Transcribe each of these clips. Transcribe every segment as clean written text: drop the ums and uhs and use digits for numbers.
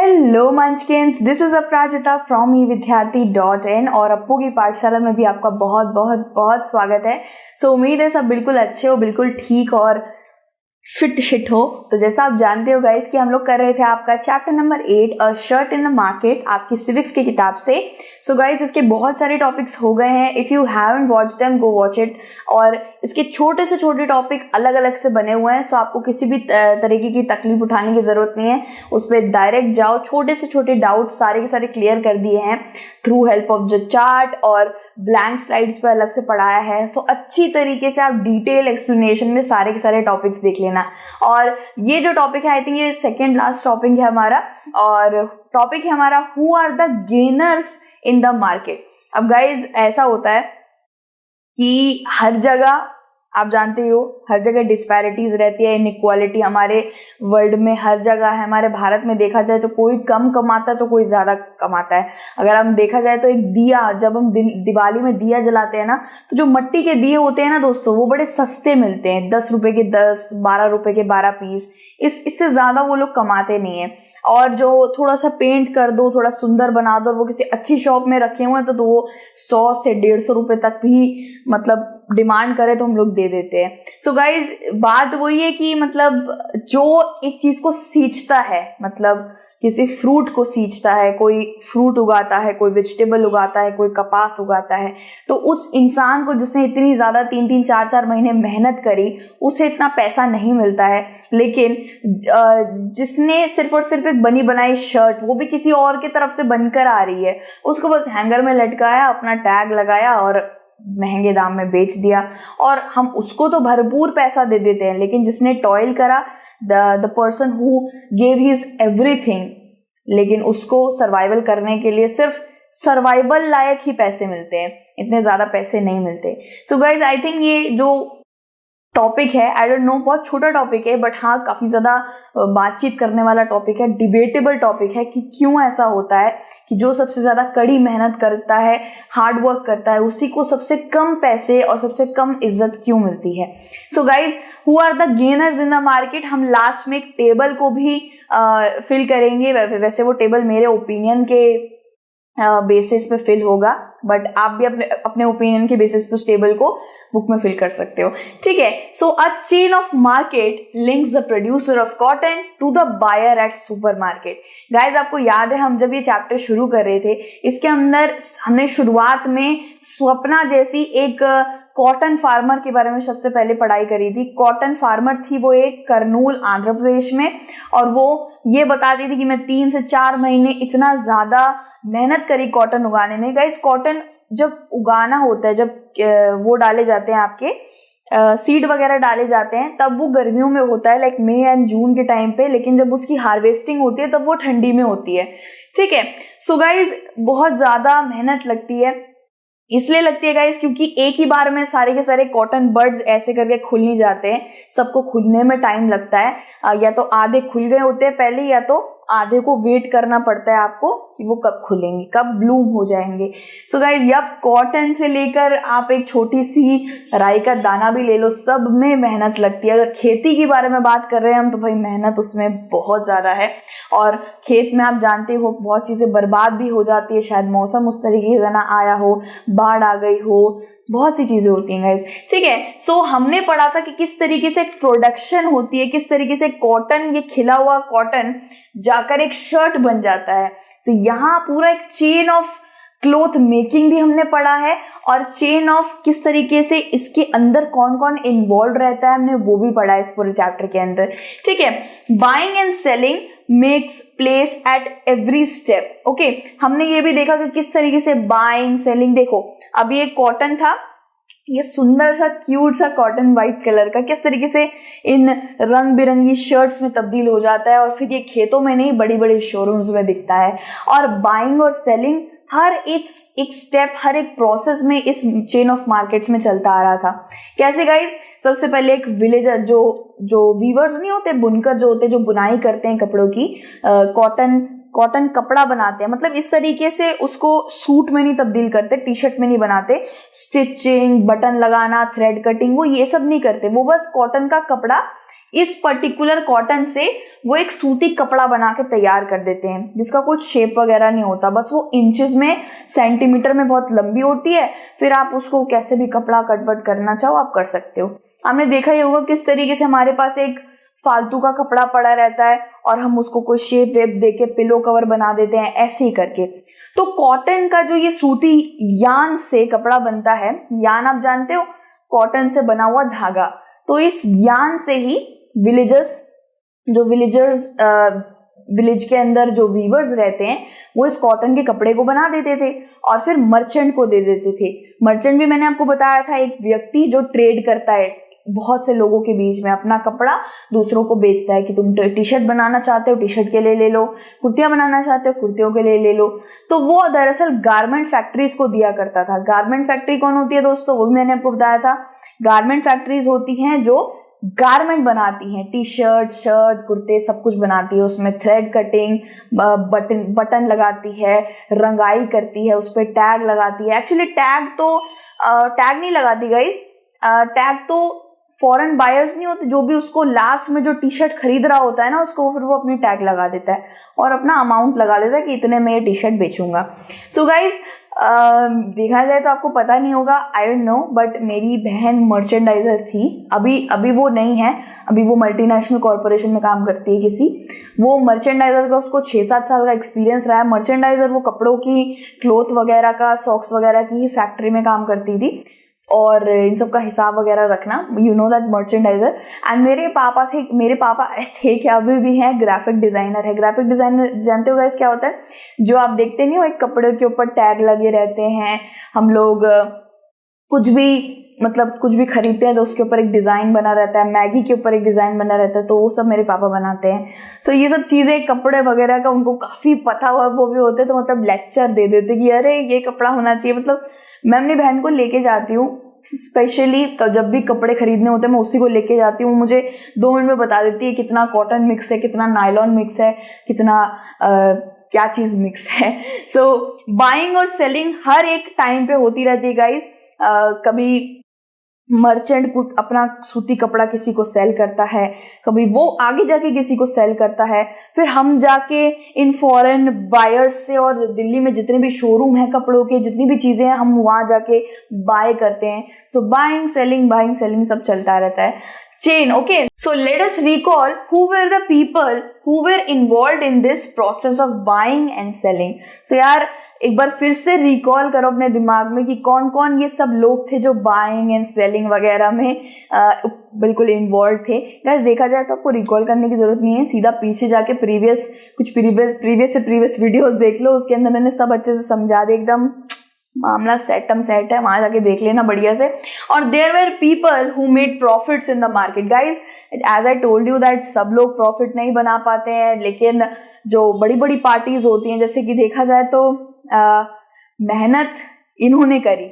Hello munchkins, this is Aparajita from evidyarthi.in और अप्पू की पाठशाला में भी आपका बहुत बहुत बहुत स्वागत है। उम्मीद है सब बिल्कुल अच्छे हो, बिल्कुल ठीक और फिट हो। तो जैसा आप जानते हो गाइस कि हम लोग कर रहे थे आपका chapter number 8 a shirt in the market, आपकी सिविक्स की किताब से। गाइस इसके बहुत सारे टॉपिक्स हो गए हैं। If you haven't watch them go watch it. और इसके छोटे से छोटे टॉपिक अलग अलग से बने हुए हैं, सो आपको किसी भी तरीके की तकलीफ उठाने की जरूरत नहीं है। उस पर डायरेक्ट जाओ, छोटे से छोटे डाउट सारे के सारे क्लियर कर दिए हैं through help of the chart और ब्लैंक स्लाइड्स पे अलग से पढ़ाया है। अच्छी तरीके से आप डिटेल एक्सप्लेनेशन में सारे के सारे टॉपिक्स देख लेना। और ये जो टॉपिक है, आई थिंक ये सेकेंड लास्ट टॉपिक है हमारा, और टॉपिक है हमारा who are the gainers in the market. अब गाइज ऐसा होता है कि हर जगह आप जानते हो, हर जगह डिस्पैरिटीज रहती है, इनइक्वालिटी हमारे वर्ल्ड में हर जगह है। हमारे भारत में देखा जाए तो कोई कम कमाता है तो कोई ज्यादा कमाता है। अगर हम देखा जाए तो एक दिया, जब हम दिवाली में दिया जलाते हैं ना, तो जो मट्टी के दिए होते हैं ना दोस्तों, वो बड़े सस्ते मिलते हैं, 10 रुपए के 10, 12 रुपए के 12 पीस। इससे ज्यादा वो लोग कमाते नहीं है। और जो थोड़ा सा पेंट कर दो, थोड़ा सुंदर बना दो, और वो किसी अच्छी शॉप में रखे हुए हैं तो वो 100 से 150 रुपए तक भी मतलब डिमांड करे तो हम लोग दे देते हैं। गाइज बात वही है कि मतलब जो एक चीज को सींचता है, मतलब किसी फ्रूट को सींचता है, कोई फ्रूट उगाता है, कोई वेजिटेबल उगाता है, कोई कपास उगाता है, तो उस इंसान को जिसने इतनी ज्यादा 3-3, 4-4 महीने मेहनत करी, उसे इतना पैसा नहीं मिलता है। लेकिन जिसने सिर्फ और सिर्फ एक बनी बनाई शर्ट, वो भी किसी और की तरफ से बनकर आ रही है, उसको बस हैंगर में लटकाया, अपना टैग लगाया और महंगे दाम में बेच दिया, और हम उसको तो भरपूर पैसा दे देते हैं। लेकिन जिसने टॉयल करा, the person who gave his everything, लेकिन उसको सर्वाइवल करने के लिए सिर्फ सर्वाइवल लायक ही पैसे मिलते हैं, इतने ज्यादा पैसे नहीं मिलते। गाइज आई थिंक ये जो टॉपिक है, आई डोंट नो, बहुत छोटा टॉपिक है, बट हाँ काफी ज्यादा बातचीत करने वाला टॉपिक है, डिबेटेबल टॉपिक है कि क्यों ऐसा होता है कि जो सबसे ज्यादा कड़ी मेहनत करता है, हार्ड वर्क करता है, उसी को सबसे कम पैसे और सबसे कम इज्जत क्यों मिलती है। Guys who are the gainers in the market, हम लास्ट में एक टेबल को भी फिल करेंगे। वैसे वो टेबल मेरे ओपिनियन के बेसिस पे फिल होगा, बट आप भी अपने ओपिनियन के बेसिस पे उस टेबल को बुक में फिल कर सकते हो, ठीक है। A chain of market links the producer of cotton to the buyer at supermarket. Guys आपको याद है, हम जब ये चैप्टर शुरू कर रहे थे, इसके अंदर हमने शुरुआत में स्वप्ना जैसी एक कॉटन फार्मर के बारे में सबसे पहले पढ़ाई करी थी। कॉटन फार्मर थी वो एक कर्नूल आंध्र प्रदेश में, और वो ये बताती थी कि मैं 3 से 4 महीने इतना ज्यादा मेहनत करी कॉटन उगाने में। गाइस कॉटन जब उगाना होता है, जब वो डाले जाते हैं आपके सीड वगैरह डाले जाते हैं, तब वो गर्मियों में होता है, लाइक मई एंड जून के टाइम पे। लेकिन जब उसकी हार्वेस्टिंग होती है तब वो ठंडी में होती है, ठीक है। गाइस बहुत ज्यादा मेहनत लगती है, इसलिए लगती है गाइस क्योंकि एक ही बार में सारे के सारे कॉटन बर्ड्स ऐसे करके खुल नहीं जाते हैं, सबको खुलने में टाइम लगता है। या तो आधे खुल गए होते हैं पहले, या तो आधे को वेट करना पड़ता है आपको कि वो कब खुलेंगे, कब ब्लूम हो जाएंगे। गाइस यब कॉटन से लेकर आप एक छोटी सी राई का दाना भी ले लो, सब में मेहनत लगती है। अगर खेती के बारे में बात कर रहे हैं हम, तो भाई मेहनत उसमें बहुत ज्यादा है। और खेत में आप जानते हो बहुत चीजें बर्बाद भी हो जाती है, शायद मौसम उस तरीके का ना आया हो, बाढ़ आ गई हो, बहुत सी चीजें होती हैं गाइस, ठीक है। हमने पढ़ा था कि किस तरीके से प्रोडक्शन होती है, किस तरीके से कॉटन, ये खिला हुआ कॉटन जाकर एक शर्ट बन जाता है। यहाँ पूरा एक चेन ऑफ क्लोथ मेकिंग भी हमने पढ़ा है, और चेन ऑफ किस तरीके से इसके अंदर कौन कौन इन्वॉल्व रहता है, हमने वो भी पढ़ा है इस पूरे चैप्टर के अंदर, ठीक है। Buying and selling makes place at every step, okay. हमने ये भी देखा कि किस तरीके से बाइंग सेलिंग, देखो अभी एक कॉटन था, ये सुंदर सा क्यूट सा कॉटन व्हाइट कलर का किस तरीके से इन रंग बिरंगी शर्ट्स में तब्दील हो जाता है, और फिर ये खेतों में नहीं, बड़ी बड़ी शोरूम्स में दिखता है। और बाइंग और सेलिंग हर एक स्टेप, हर एक प्रोसेस में इस चेन ऑफ मार्केट्स में चलता आ रहा था। कैसे गाइस, सबसे पहले एक विलेजर, जो वीवर्स नहीं होते, बुनकर जो होते, जो बुनाई करते हैं कपड़ों की, कॉटन कपड़ा बनाते हैं, मतलब इस तरीके से उसको सूट में नहीं तब्दील करते, टी शर्ट में नहीं बनाते, स्टिचिंग, बटन लगाना, थ्रेड कटिंग, वो ये सब नहीं करते। वो बस कॉटन का कपड़ा इस पर्टिकुलर कॉटन से वो एक सूती कपड़ा बना के तैयार कर देते हैं, जिसका कुछ शेप वगैरह नहीं होता, बस वो इंचेस में, सेंटीमीटर में बहुत लंबी होती है। फिर आप उसको कैसे भी कपड़ा कटवट करना चाहो आप कर सकते हो। आपने देखा ही होगा किस तरीके से हमारे पास एक फालतू का कपड़ा पड़ा रहता है और हम उसको कोई शेप वेप देके पिलो कवर बना देते हैं, ऐसे ही करके। तो कॉटन का जो ये सूती यान से कपड़ा बनता है, यान आप जानते हो, कॉटन से बना हुआ धागा, तो इस यान से ही विलेजर्स विलेज के अंदर जो वीवर्स रहते हैं वो इस कॉटन के कपड़े को बना देते थे और फिर मर्चेंट को दे देते थे। मर्चेंट भी मैंने आपको बताया था, एक व्यक्ति जो ट्रेड करता है बहुत से लोगों के बीच में, अपना कपड़ा दूसरों को बेचता है कि तुम टी शर्ट बनाना चाहते हो, टी शर्ट के लिए ले लो, कुर्तियां बनाना चाहते हो, कुर्तियों के लिए ले लो। तो वो दरअसल गारमेंट फैक्ट्रीज को दिया करता था। गारमेंट फैक्ट्री कौन होती है दोस्तों, वो भी मैंने आपको बताया था। गारमेंट फैक्ट्रीज होती हैं जो गारमेंट बनाती हैं, टी शर्ट, शर्ट, कुर्ते, सब कुछ बनाती है। उसमें थ्रेड कटिंग, बटन लगाती है, रंगाई करती है, उस पर टैग लगाती है। एक्चुअली टैग नहीं लगाती गाइस, टैग तो फॉरेन बायर्स नहीं होते, जो भी उसको लास्ट में जो टी शर्ट खरीद रहा होता है ना, उसको फिर वो अपनी टैग लगा देता है और अपना अमाउंट लगा देता है कि इतने में ये टी शर्ट बेचूंगा। सो गाइज देखा जाए तो आपको पता नहीं होगा, आई डोंट नो, बट मेरी बहन मर्चेंडाइजर थी। अभी वो नहीं है, अभी वो मल्टीनेशनल कॉर्पोरेशन में काम करती है किसी। वो मर्चेंडाइजर का उसको 6-7 साल का एक्सपीरियंस रहा है। मर्चेंडाइजर वो कपड़ों की, क्लोथ वगैरह का, सॉक्स वगैरह की फैक्ट्री में काम करती थी और इन सब का हिसाब वगैरह रखना, you know that merchandiser. And मेरे पापा थे क्या, अभी भी हैं, ग्राफिक डिजाइनर है। ग्राफिक डिजाइनर जानते हो गाइस क्या होता है, जो आप देखते नहीं हो एक कपड़े के ऊपर टैग लगे रहते हैं, हम लोग कुछ भी खरीदते हैं तो उसके ऊपर एक डिजाइन बना रहता है, मैगी के ऊपर एक डिजाइन बना रहता है, तो वो सब मेरे पापा बनाते हैं। सो ये सब चीजें, कपड़े वगैरह का उनको काफी पता हुआ वो भी होते, तो मतलब लेक्चर दे देते कि अरे ये कपड़ा होना चाहिए। मतलब मैं अपनी बहन को लेके जाती हूँ, स्पेशली जब भी कपड़े खरीदने होते हैं मैं उसी को लेके जाती हूँ। मुझे 2 मिनट में बता देती है कितना कॉटन मिक्स है, कितना नायलॉन मिक्स है, कितना क्या चीज मिक्स है। सो बाइंग और सेलिंग हर एक टाइम पे होती रहती है गाइस। कभी मर्चेंट अपना सूती कपड़ा किसी को सेल करता है, कभी वो आगे जाके किसी को सेल करता है, फिर हम जाके इन फॉरेन बायर्स से, और दिल्ली में जितने भी शोरूम है कपड़ों के, जितनी भी चीजें हैं, हम वहां जाके बाय करते हैं। सो बाइंग सेलिंग सब चलता रहता है, chain. Okay, so let us recall who were the people who were involved in this process of buying and selling. So यार एक बार फिर से रिकॉल करो अपने दिमाग में कि कौन कौन ये सब लोग थे जो बाइंग एंड सेलिंग वगैरह में बिल्कुल इन्वॉल्व थे। गाइस देखा जाए तो आपको रिकॉल करने की जरूरत नहीं है, सीधा पीछे जाके प्रीवियस वीडियोस देख लो, उसके अंदर मैंने सब अच्छे से समझा दिया, एकदम मामला सेट है, वहां जाके देख लेना बढ़िया से। और there were people who made profits in the market. Guys as I told you that सब लोग प्रॉफिट नहीं बना पाते हैं, लेकिन जो बड़ी बड़ी पार्टीज होती हैं, जैसे कि देखा जाए तो मेहनत इन्होंने करी,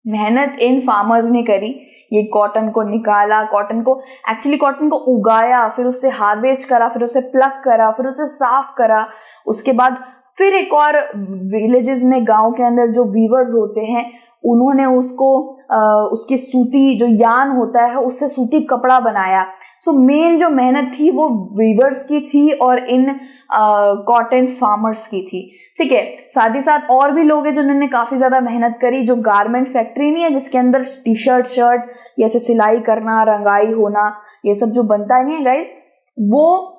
मेहनत इन फार्मर्स ने करी। ये कॉटन को निकाला, कॉटन को उगाया, फिर उससे हार्वेस्ट करा, फिर उसे प्लग करा, फिर उसे साफ करा, उसके बाद फिर एक और विलेजेस में, गांव के अंदर जो वीवर्स होते हैं, उन्होंने उसकी सूती जो यान होता है उससे सूती कपड़ा बनाया। सो मेन जो मेहनत थी वो वीवर्स की थी और इन कॉटन फार्मर्स की थी, ठीक है। साथ ही साथ और भी लोग हैं जिन्होंने काफी ज्यादा मेहनत करी। जो गारमेंट फैक्ट्री नहीं है जिसके अंदर टी शर्ट, जैसे सिलाई करना, रंगाई होना, ये सब जो बनता नहीं है गाइज, वो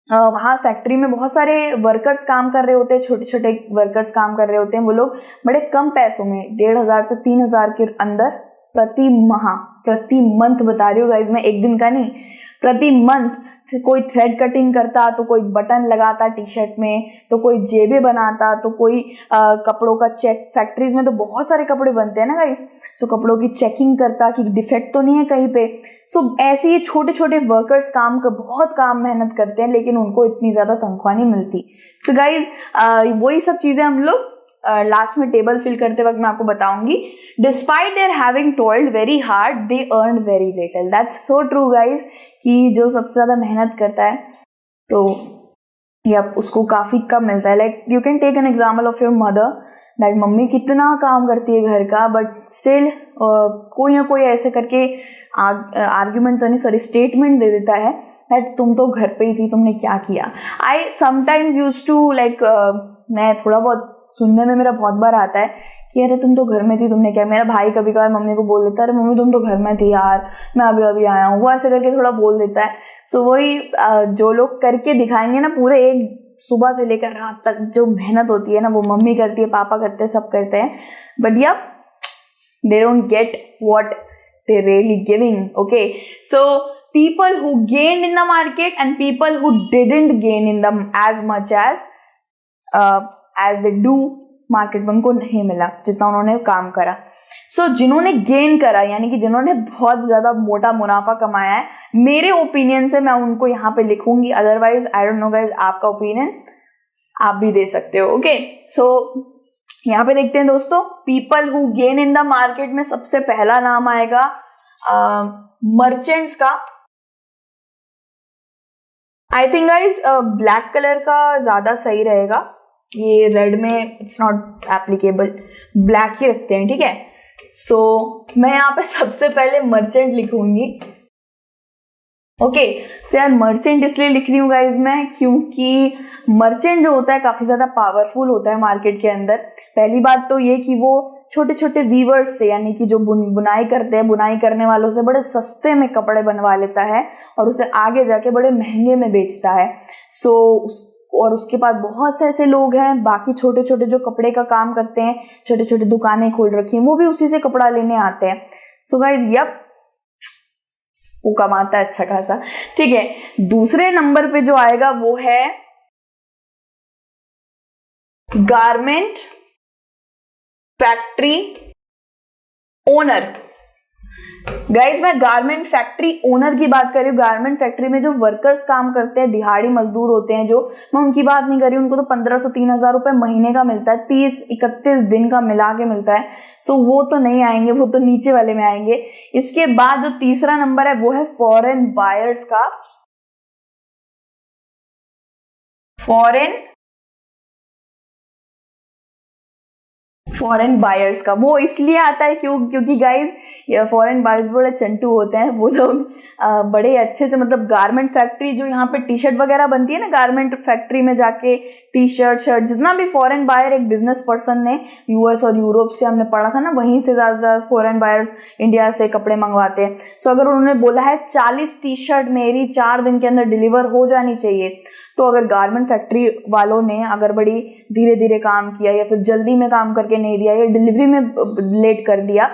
वहाँ फैक्ट्री में बहुत सारे वर्कर्स काम कर रहे होते हैं, छोटे छोटे वर्कर्स काम कर रहे होते हैं। वो लोग बड़े कम पैसों में 1,500 से 3,000 के अंदर प्रति मंथ बता रही हूँ गाइज, मैं एक दिन का नहीं, प्रति मंथ कोई थ्रेड कटिंग करता, तो कोई बटन लगाता टी शर्ट में, तो कोई जेबें बनाता, तो कोई कपड़ों का चेक, फैक्ट्रीज में तो बहुत सारे कपड़े बनते हैं ना गाइस, सो कपड़ों की चेकिंग करता कि डिफेक्ट तो नहीं है कहीं पे। सो ऐसे ही छोटे छोटे वर्कर्स बहुत मेहनत करते हैं, लेकिन उनको इतनी ज्यादा तनख्वाह नहीं मिलती। सो गाइज वही सब चीजें हम लोग लास्ट में टेबल फिल करते वक्त मैं आपको बताऊंगी। Despite there having toiled very hard, they earn very little. That's so true guys, कि जो सबसे ज्यादा मेहनत करता है तो या उसको काफी कम मिलता है। Like you can take an example of your mother. That mummy कितना काम करती है घर का, बट स्टिल कोई ना कोई ऐसे करके आर्ग्यूमेंट तो नहीं, सॉरी, स्टेटमेंट दे देता है दैट तुम तो घर पे ही थी, तुमने क्या किया। I sometimes use to like, मैं थोड़ा बहुत सुनने में मेरा बहुत बार आता है कि अरे तुम तो घर में थी, तुमने क्या। मेरा भाई कभी कभार मम्मी को बोल देता है अरे मम्मी तुम तो घर में थी यार, मैं अभी अभी आया हूँ, वो ऐसे करके थोड़ा बोल देता है। सो वही जो लोग करके दिखाएंगे ना, पूरे एक सुबह से लेकर रात तक जो मेहनत होती है ना, वो मम्मी करती है, पापा करते हैं, सब करते हैं, बट या they don't get what they really giving. Okay, so people who gained in the market and people who didn't gain in them as much as they do market में उनको नहीं मिला जितना उन्होंने काम करा। सो जिन्होंने गेन करा, यानी कि जिन्होंने बहुत ज्यादा मोटा मुनाफा कमाया है, मेरे ओपिनियन से मैं उनको यहाँ पे लिखूंगी, otherwise I don't know guys, आपका ओपिनियन आप भी दे सकते हो। ओके, सो यहाँ पे देखते हैं दोस्तों, people who gain in the market में सबसे पहला नाम आएगा मर्चेंट्स का। I think guys black colour का ज्यादा सही रहेगा, ये रेड में इट्स नॉट एप्लीकेबल, ब्लैक ही रखते हैं, ठीक है। सो मैं यहाँ पे सबसे पहले मर्चेंट लिखूंगी। ओके, तो यार मर्चेंट इसलिए लिख रही हूँ गाइज मैं, क्योंकि मर्चेंट जो होता है काफी ज्यादा पावरफुल होता है मार्केट के अंदर। पहली बात तो ये कि वो छोटे छोटे वीवर्स से, यानी कि जो बुनाई करते हैं, बुनाई करने वालों से बड़े सस्ते में कपड़े बनवा लेता है और उसे आगे जाके बड़े महंगे में बेचता है। और उसके बाद बहुत से ऐसे लोग हैं बाकी छोटे छोटे जो कपड़े का काम करते हैं, छोटे छोटे दुकानें खोल रखी हैं, वो भी उसी से कपड़ा लेने आते हैं। सो गाइज यप, वो कमाता है अच्छा खासा, ठीक है। दूसरे नंबर पे जो आएगा वो है गारमेंट फैक्ट्री ओनर। गाइज मैं गारमेंट फैक्ट्री ओनर की बात कर रही हूँ। गारमेंट फैक्ट्री में जो वर्कर्स काम करते हैं, दिहाड़ी मजदूर होते हैं जो, मैं उनकी बात नहीं कर रही हूँ। उनको तो 1500-3000 रुपए महीने का मिलता है, 30-31 दिन का मिला के मिलता है। सो वो तो नहीं आएंगे, वो तो नीचे वाले में आएंगे। इसके बाद जो तीसरा नंबर है वो है फॉरेन बायर्स का। फॉरेन बायर्स का वो इसलिए आता है क्योंकि गाइज फॉरेन बायर्स बड़े चंटू होते हैं। वो लोग बड़े अच्छे से, मतलब गारमेंट फैक्ट्री जो यहाँ पे टी शर्ट वगैरह बनती है ना, गारमेंट फैक्ट्री में जाके टी शर्ट जितना भी फॉरेन बायर, एक बिजनेस पर्सन ने यूएस और यूरोप से, हमने पढ़ा था ना, वहीं से ज्यादा फॉरेन बायर्स इंडिया से कपड़े मंगवाते हैं। सो अगर उन्होंने बोला है 40 टी शर्ट मेरी 4 दिन के अंदर डिलीवर हो जानी चाहिए, तो अगर गारमेंट फैक्ट्री वालों ने अगर बड़ी धीरे धीरे काम किया या फिर जल्दी में काम करके नहीं दिया या डिलीवरी में लेट कर दिया,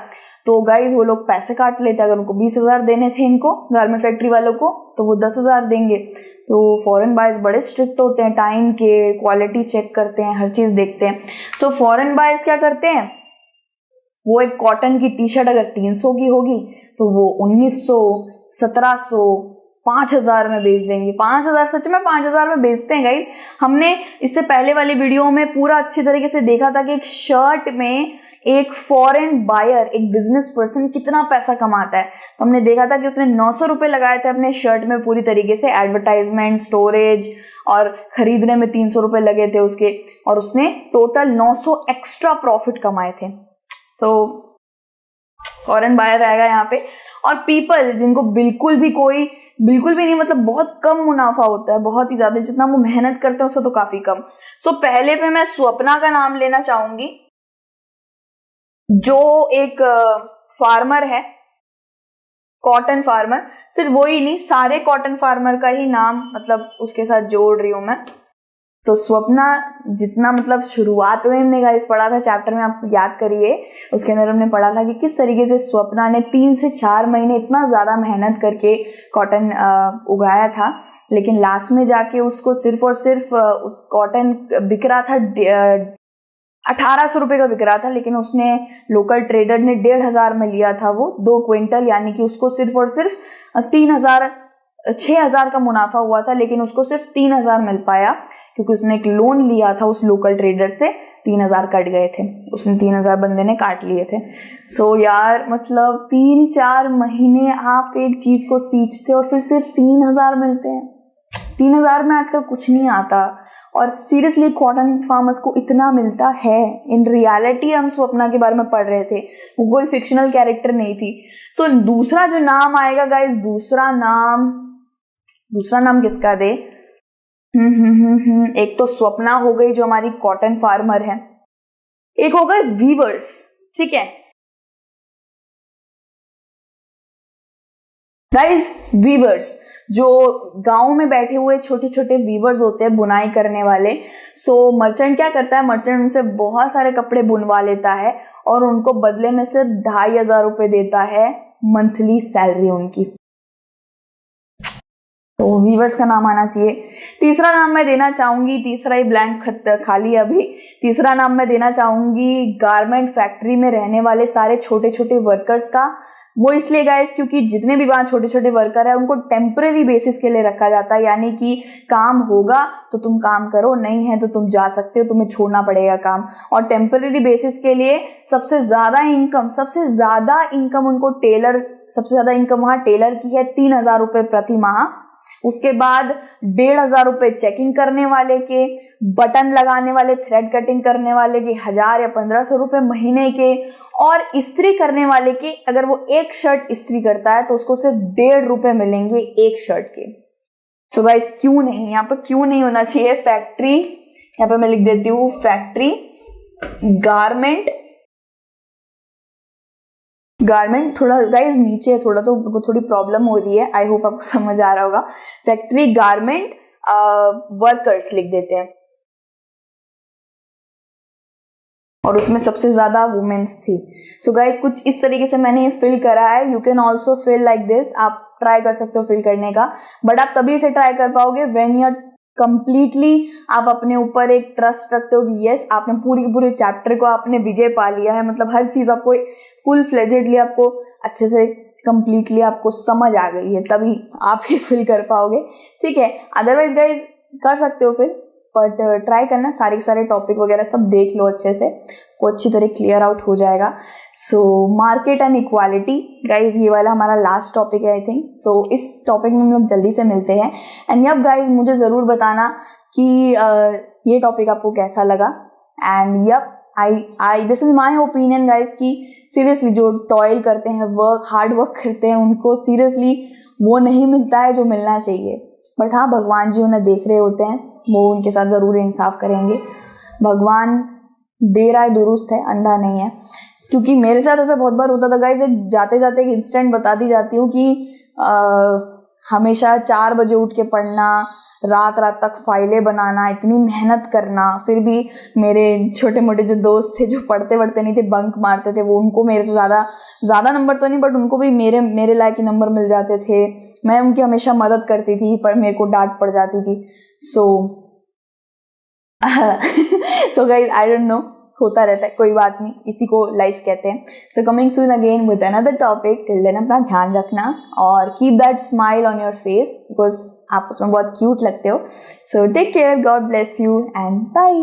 तो गाइज वो लोग पैसे काट लेते। अगर उनको 20,000 देने थे इनको गारमेंट फैक्ट्री वालों को, तो वो 10,000 देंगे। तो फॉरेन बायर्स बड़े स्ट्रिक्ट होते हैं, टाइम के, क्वालिटी चेक करते हैं, हर चीज देखते हैं। सो फॉरेन बायर्स क्या करते हैं, वो एक कॉटन की टी शर्ट अगर 300 की होगी तो वो 1900, 1700, 5,000 में बेच देंगे। 5,000, सच में 5,000 में बेचते हैं गाइज। हमने इससे पहले वाली वीडियो में पूरा अच्छी तरीके से देखा था कि एक शर्ट में एक फॉरेन बायर, एक बिजनेस पर्सन कितना पैसा कमाता है। तो हमने देखा था कि उसने 900 रुपए लगाए थे अपने शर्ट में पूरी तरीके से, एडवर्टाइजमेंट, स्टोरेज और खरीदने में 300 रुपए लगे थे उसके, और उसने टोटल 900 एक्स्ट्रा प्रॉफिट कमाए थे। तो फॉरेन बायर आएगा यहाँ पे। और पीपल जिनको बिल्कुल भी नहीं, मतलब बहुत कम मुनाफा होता है, बहुत ही ज्यादा, जितना वो मेहनत करते हैं उससे तो काफी कम। सो पहले पे मैं स्वप्ना का नाम लेना चाहूंगी, जो एक फार्मर है, कॉटन फार्मर। सिर्फ वो ही नहीं, सारे कॉटन फार्मर का ही नाम मतलब उसके साथ जोड़ रही हूं मैं। तो स्वप्ना जितना, मतलब शुरुआत में हमने गाइस पढ़ा था चैप्टर में, आप याद करिए, उसके अंदर हमने पढ़ा था कि किस तरीके से स्वप्ना ने 3 से 4 महीने इतना ज्यादा मेहनत करके कॉटन उगाया था, लेकिन लास्ट में जाके उसको सिर्फ और सिर्फ उस कॉटन बिक रहा था 1,800 रुपए का बिक रहा था, लेकिन उसने, लोकल ट्रेडर ने 1,500 में लिया था वो 2 क्विंटल, यानी कि उसको सिर्फ और सिर्फ 6,000 का मुनाफा हुआ था, लेकिन उसको सिर्फ 3,000 मिल पाया क्योंकि उसने एक लोन लिया था उस लोकल ट्रेडर से। 3,000 कट गए थे, उसने 3,000 बंदे ने काट लिए थे। सो यार मतलब 3-4 महीने आप एक चीज को सींचते और फिर सिर्फ 3,000 मिलते हैं। 3,000 में आजकल कुछ नहीं आता, और सीरियसली कॉटन फार्मर्स को इतना मिलता है। इन रियलिटी हम स्वप्ना के बारे में पढ़ रहे थे, वो कोई फिक्शनल कैरेक्टर नहीं थी। सो दूसरा जो नाम आएगा गाइस, दूसरा नाम किसका दे? एक तो स्वप्ना हो गई जो हमारी कॉटन फार्मर है, एक हो गए वीवर्स, ठीक है गाइस। वीवर्स जो गांव में बैठे हुए छोटे छोटे वीवर्स होते हैं, बुनाई करने वाले। सो मर्चेंट क्या करता है, मर्चेंट उनसे बहुत सारे कपड़े बुनवा लेता है और उनको बदले में सिर्फ 2,500 रुपए देता है मंथली सैलरी उनकी। तो वीवर्स का नाम आना चाहिए। तीसरा नाम मैं देना चाहूंगी, तीसरा ही ब्लैंक खाली अभी। तीसरा नाम मैं देना चाहूंगी गारमेंट फैक्ट्री में रहने वाले सारे छोटे छोटे वर्कर्स का। वो इसलिए गाइस क्योंकि जितने भी वहां छोटे छोटे वर्कर है उनको टेम्पररी बेसिस के लिए रखा जाता है, यानी कि काम होगा तो तुम काम करो, नहीं है तो तुम जा सकते हो, तुम्हें छोड़ना पड़ेगा काम। और टेम्पररी बेसिस के लिए सबसे ज्यादा इनकम उनको टेलर, सबसे ज्यादा इनकम वहां टेलर की है, 3,000 रुपए प्रति माह। उसके बाद 1,500 रुपए चेकिंग करने वाले के, बटन लगाने वाले, थ्रेड कटिंग करने वाले के 1,000 या 1,500 रुपए महीने के, और इस्त्री करने वाले के अगर वो एक शर्ट इस्त्री करता है तो उसको सिर्फ 1.5 रुपए मिलेंगे एक शर्ट के। सो गाइस क्यों नहीं, यहाँ पे क्यों नहीं होना चाहिए फैक्ट्री? यहाँ पे मैं लिख देती हूँ फैक्ट्री गारमेंट थोड़ा गाइस नीचे है थोड़ा, तो थोड़ी प्रॉब्लम हो रही है, आई होप आपको समझ आ रहा होगा। फैक्ट्री गारमेंट वर्कर्स लिख देते हैं, और उसमें सबसे ज्यादा वुमेन्स थी। सो गाइस कुछ इस तरीके से मैंने ये फिल करा है। You can also feel like this, आप ट्राई कर सकते हो फिल करने का, बट आप तभी से ट्राई कर पाओगे व्हेन यू आर कंप्लीटली, आप अपने ऊपर एक ट्रस्ट रखते हो कि यस आपने पूरी के पूरे चैप्टर को आपने विजय पा लिया है, मतलब हर चीज आपको फुल फ्लेजेडली आपको अच्छे से कंप्लीटली आपको समझ आ गई है, तभी आप ये फिल कर पाओगे, ठीक है। अदरवाइज गाइज कर सकते हो फिर, बट ट्राई करना, सारे टॉपिक वगैरह सब देख लो अच्छे से, को अच्छी तरह क्लियर आउट हो जाएगा। So market and equality guys, ये वाला हमारा लास्ट टॉपिक है आई थिंक। सो इस टॉपिक में हम लोग जल्दी से मिलते हैं। एंड यप गाइज मुझे ज़रूर बताना कि ये टॉपिक आपको कैसा लगा। And yup I this is my opinion guys कि सीरियसली जो टॉयल करते हैं, हार्ड वर्क करते हैं, उनको सीरियसली वो नहीं मिलता है जो मिलना चाहिए। बट हाँ, भगवान जी उन्हें देख रहे होते हैं, वो उनके साथ ज़रूर इंसाफ करेंगे। भगवान दे रहा है, दुरुस्त है, अंधा नहीं है। क्योंकि मेरे साथ ऐसा बहुत बार होता था गाइस, जाते जाते एक इंस्टेंट बताती जाती हूँ कि हमेशा 4 बजे उठ के पढ़ना, रात तक फाइलें बनाना, इतनी मेहनत करना, फिर भी मेरे छोटे मोटे जो दोस्त थे जो पढ़ते नहीं थे, बंक मारते थे, वो उनको मेरे से ज़्यादा नंबर तो नहीं, बट उनको भी मेरे लायक ही नंबर मिल जाते थे। मैं उनकी हमेशा मदद करती थी, पर मेरे को डांट पड़ जाती थी। So guys I don't know, होता रहता है, कोई बात नहीं, इसी को लाइफ कहते हैं। So coming soon again with another topic, till then अपना ध्यान रखना और keep that smile on your face, because आप उसमें बहुत क्यूट लगते हो। So take care, God bless you and bye.